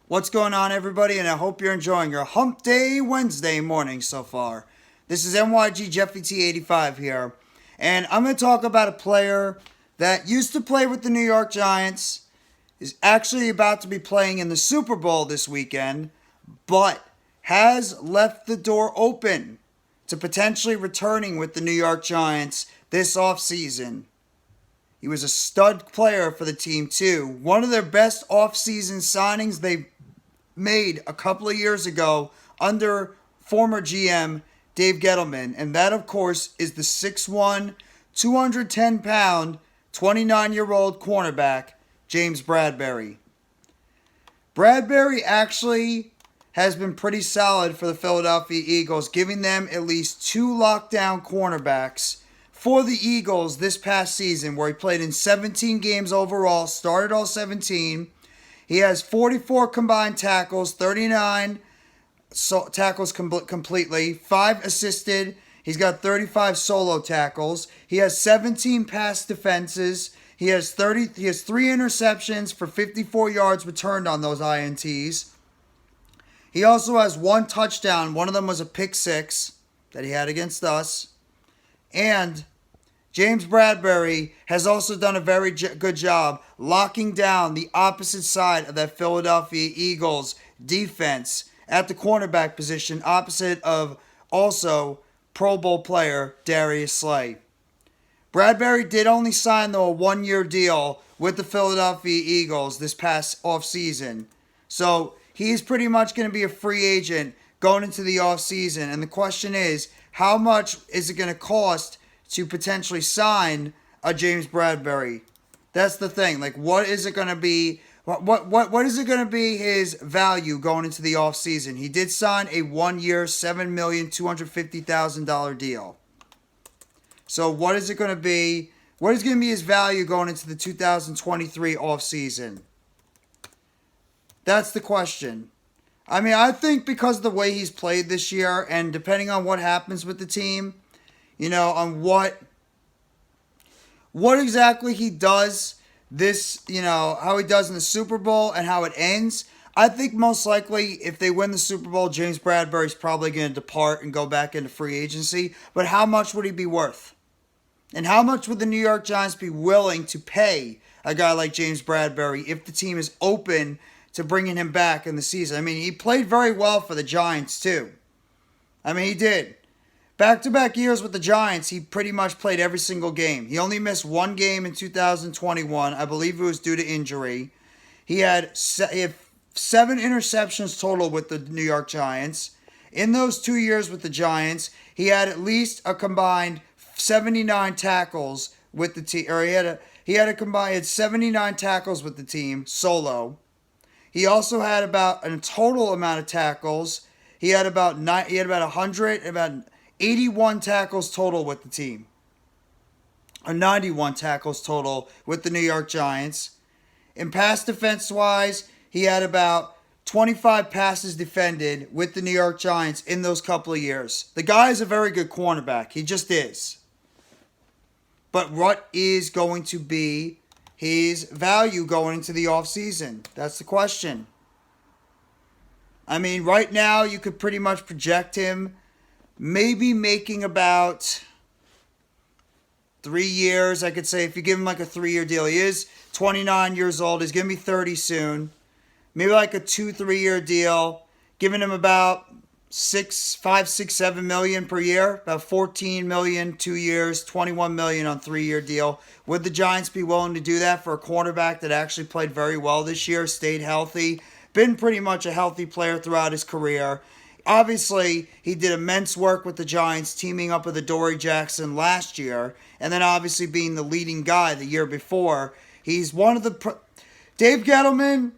What's going on, everybody? And I hope you're enjoying your Hump Day Wednesday morning so far. This is NYG Jeffy T85 here. And I'm going to talk about a player that used to play with the New York Giants, is actually about to be playing in the Super Bowl this weekend, but has left the door open to potentially returning with the New York Giants this offseason. He was a stud player for the team, too. One of their best offseason signings they made a couple of years ago under former GM Dave Gettleman. And that, of course, is the 6'1", 210-pound, 29-year-old cornerback, James Bradberry. Bradberry actually has been pretty solid for the Philadelphia Eagles, giving them at least 2 lockdown cornerbacks for the Eagles this past season, where he played in 17 games overall, started all 17. He has 44 combined tackles, 39 tackles completely, 5 assisted. He's got 35 solo tackles. He has 17 pass defenses. He has 3 interceptions for 54 yards returned on those INTs. He also has 1 touchdown. One of them was a pick 6 that he had against us. And James Bradberry has also done a very good job locking down the opposite side of that Philadelphia Eagles defense at the cornerback position, opposite of also Pro Bowl player Darius Slay. Bradberry did only sign, though, a 1-year deal with the Philadelphia Eagles this past offseason. So he's pretty much going to be a free agent going into the offseason. And the question is, how much is it going to cost to potentially sign a James Bradberry? That's the thing. Like, what is it going to be? What is it going to be his value going into the offseason? He did sign a 1-year, $7,250,000 deal. So what is it going to be? What is going to be his value going into the 2023 offseason? That's the question. I mean, I think because of the way he's played this year, and depending on what happens with the team, on what exactly he does this, how he does in the Super Bowl and how it ends. I think most likely if they win the Super Bowl, James Bradberry's probably going to depart and go back into free agency. But how much would he be worth? And how much would the New York Giants be willing to pay a guy like James Bradberry if the team is open to bringing him back in the season? I mean, he played very well for the Giants, too. I mean, he did. Back-to-back years with the Giants, he pretty much played every single game. He only missed 1 game in 2021. I believe it was due to injury. He had 7 interceptions total with the New York Giants. In those 2 years with the Giants, he had at least a combined 79 tackles with the team. Or he had 79 tackles with the team solo. He also had about a total amount of tackles. He had about 81 tackles total with the team. Or 91 tackles total with the New York Giants. In pass defense-wise, he had about 25 passes defended with the New York Giants in those couple of years. The guy is a very good cornerback. He just is. But what is going to be his value going into the offseason? That's the question. I mean, right now you could pretty much project him maybe making about 3 years. I could say if you give him like a 3-year deal. He is 29 years old. He's going to be 30 soon. Maybe like a 2-3 year deal. Giving him about 5, 6, 7 million per year. About 14 million, 2 years, 21 million on 3-year deal. Would the Giants be willing to do that for a cornerback that actually played very well this year, stayed healthy, been pretty much a healthy player throughout his career? Obviously, he did immense work with the Giants, teaming up with Adoree Jackson last year, and then obviously being the leading guy the year before. He's one of the Dave Gettleman,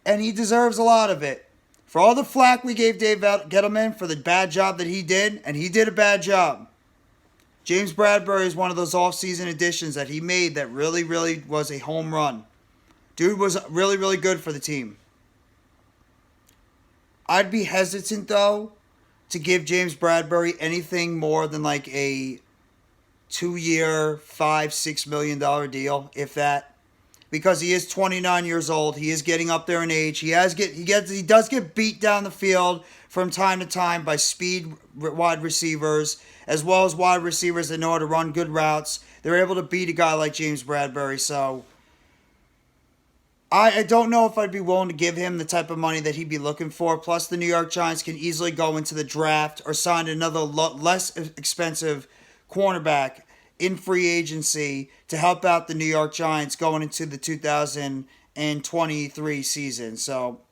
and he deserves a lot of it. For all the flack we gave Dave Gettleman for the bad job that he did, and he did a bad job, James Bradberry is one of those offseason additions that he made that really, really was a home run. Dude was really, really good for the team. I'd be hesitant, though, to give James Bradberry anything more than like a 2-year, $5-6 million deal, if that. because he is 29 years old. He is getting up there in age. He does get beat down the field from time to time by speed wide receivers, as well as wide receivers that know how to run good routes. They're able to beat a guy like James Bradberry. So I don't know if I'd be willing to give him the type of money that he'd be looking for. Plus, the New York Giants can easily go into the draft or sign another less expensive cornerback in free agency to help out the New York Giants going into the 2023 season. So,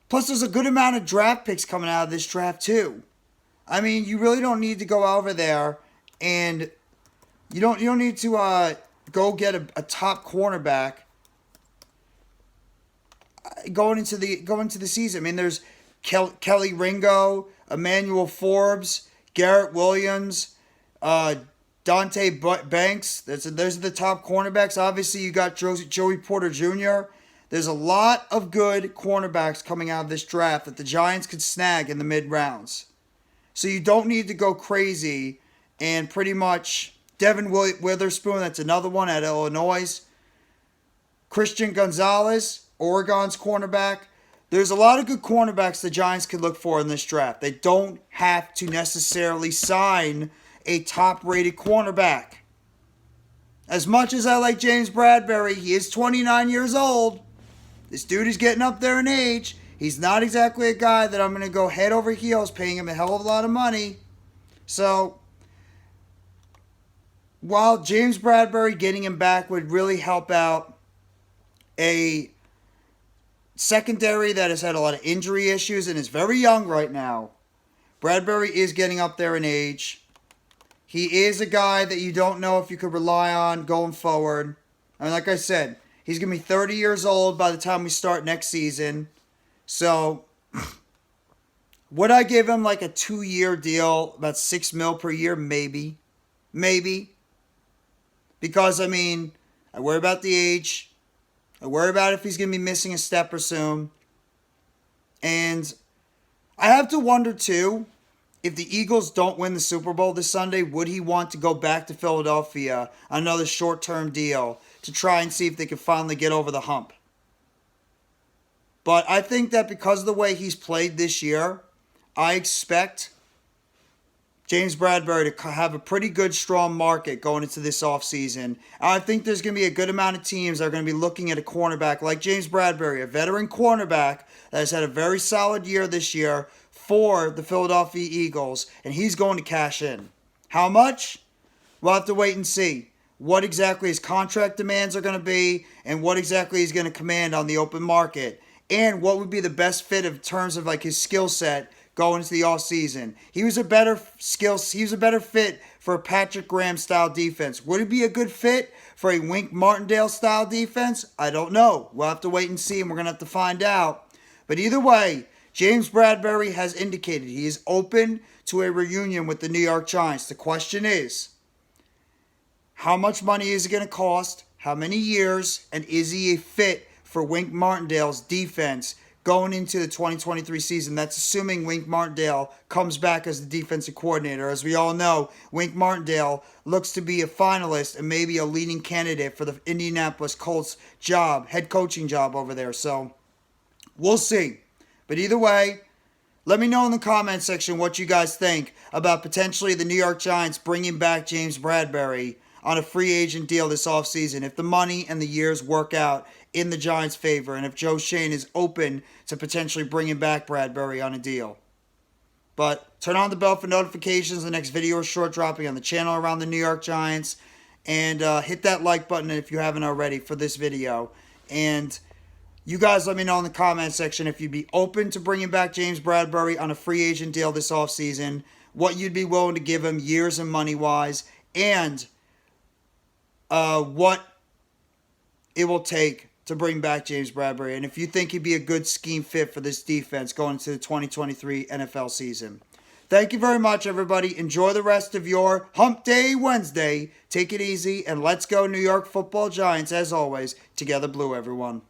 plus there's a good amount of draft picks coming out of this draft too. I mean, you really don't need to go over there and you don't need to go get a top cornerback going into the season. I mean, there's Kelly Ringo, Emmanuel Forbes, Garrett Williams, Dante Banks. Those are the top cornerbacks. Obviously, you got Joey Porter Jr. There's a lot of good cornerbacks coming out of this draft that the Giants could snag in the mid-rounds. So you don't need to go crazy and pretty much Devin Witherspoon, that's another one at Illinois. Christian Gonzalez, Oregon's cornerback. There's a lot of good cornerbacks the Giants could look for in this draft. They don't have to necessarily sign a top-rated cornerback. As much as I like James Bradberry, he is 29 years old. This dude is getting up there in age. He's not exactly a guy that I'm going to go head over heels paying him a hell of a lot of money. So, while James Bradberry getting him back would really help out a secondary that has had a lot of injury issues and is very young right now, Bradberry is getting up there in age. He is a guy that you don't know if you could rely on going forward. I mean, like I said, he's going to be 30 years old by the time we start next season. So, would I give him like a 2-year deal, about $6 million per year? Maybe. Because, I mean, I worry about the age. I worry about if he's going to be missing a step or soon. And I have to wonder, too, if the Eagles don't win the Super Bowl this Sunday, would he want to go back to Philadelphia on another short-term deal to try and see if they can finally get over the hump? But I think that because of the way he's played this year, I expect James Bradberry to have a pretty good, strong market going into this offseason. I think there's going to be a good amount of teams that are going to be looking at a cornerback like James Bradberry, a veteran cornerback that has had a very solid year this year for the Philadelphia Eagles, and he's going to cash in. How much? We'll have to wait and see what exactly his contract demands are going to be and what exactly he's going to command on the open market and what would be the best fit in terms of like his skill set going into the offseason. He was a better fit for a Patrick Graham style defense. Would it be a good fit for a Wink Martindale style defense? I don't know. We'll have to wait and see, and we're going to have to find out. But either way, James Bradberry has indicated he is open to a reunion with the New York Giants. The question is, how much money is it going to cost? How many years? And is he a fit for Wink Martindale's defense going into the 2023 season? That's assuming Wink Martindale comes back as the defensive coordinator. As we all know, Wink Martindale looks to be a finalist and maybe a leading candidate for the Indianapolis Colts job, head coaching job over there. So, we'll see. But either way, let me know in the comment section what you guys think about potentially the New York Giants bringing back James Bradberry on a free agent deal this offseason if the money and the years work out in the Giants' favor and if Joe Schoen is open to potentially bringing back Bradberry on a deal. But turn on the bell for notifications. The next video is short dropping on the channel around the New York Giants. And hit that like button if you haven't already for this video. And you guys let me know in the comment section if you'd be open to bringing back James Bradberry on a free agent deal this offseason, what you'd be willing to give him years and money-wise, and what it will take to bring back James Bradberry, and if you think he'd be a good scheme fit for this defense going into the 2023 NFL season. Thank you very much, everybody. Enjoy the rest of your Hump Day Wednesday. Take it easy, and let's go New York Football Giants, as always. Together Blue, everyone.